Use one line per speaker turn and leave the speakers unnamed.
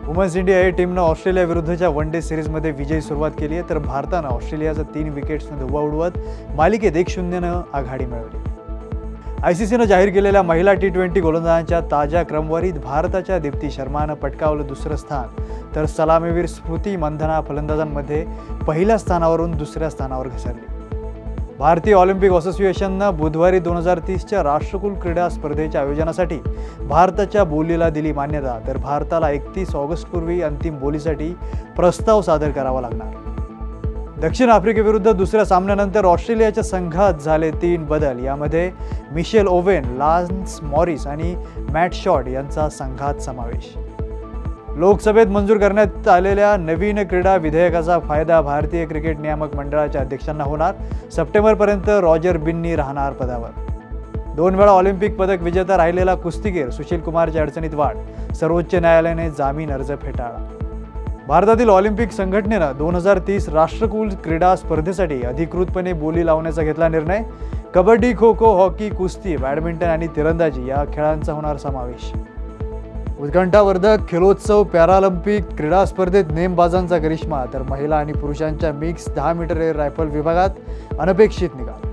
Women's India ए टीमनं Australia विरुद्धच्या one day सिरीजमध्ये विजयी सुरुवात केली आहे, तर भारतानं ऑस्ट्रेलियाचा 3 विकेट्सने धुव्वा उडवत मालिकेत 1-0नं आघाडी मिळवली. ICCनं जाहीर केलेल्या महिला T20 गोलंदाजांच्या ताज्या क्रमवारीत भारताच्या दीप्ती शर्मानं पटकावलं दुसरं स्थान, तर सलामीवीर स्मृती मंधना फलंदाजांमध्ये पहिल्या स्थानावरून दुसऱ्या स्थानावर घसरली. भारतीय ऑलिम्पिक असोसिएशननं बुधवारी 2030च्या राष्ट्रकुल क्रीडा स्पर्धेच्या आयोजनासाठी भारताच्या बोलीला दिली मान्यता, तर भारताला 31 ऑगस्टपूर्वी अंतिम बोलीसाठी प्रस्ताव सादर करावा लागणार. दक्षिण आफ्रिकेविरुद्ध दुसऱ्या सामन्यानंतर ऑस्ट्रेलियाच्या संघात झाले 3 बदल. यामध्ये मिशेल ओवेन, लान्स मॉरिस आणि मॅट शॉट यांचा संघात समावेश. लोकसभेत मंजूर करण्यात आलेल्या नवीन क्रीडा विधेयकाचा फायदा भारतीय क्रिकेट नियामक मंडळाच्या अध्यक्षांना होणार. सप्टेंबरपर्यंत रॉजर बिन्नी राहणार पदावर. 2 वेळा ऑलिम्पिक पदक विजेता राहिलेला कुस्तीगीर सुशील कुमारच्या अडचणीत वाढ. सर्वोच्च न्यायालयाने जामीन अर्ज फेटाळला. भारतातील ऑलिम्पिक संघटनेनं 2030 राष्ट्रकुल क्रीडा स्पर्धेसाठी अधिकृतपणे बोली लावण्याचा घेतला निर्णय. कबड्डी, खो खो, हॉकी, कुस्ती, बॅडमिंटन आणि तिरंदाजी या खेळांचा होणार समावेश. उत्कंठावर्धक खेलोत्सव पॅरालिम्पिक क्रीडा स्पर्धेत नेमबाजांचा करिश्मा, तर महिला आणि पुरुषांच्या मिक्स 10 मीटर एअर रायफल विभागात अनपेक्षित निकाल.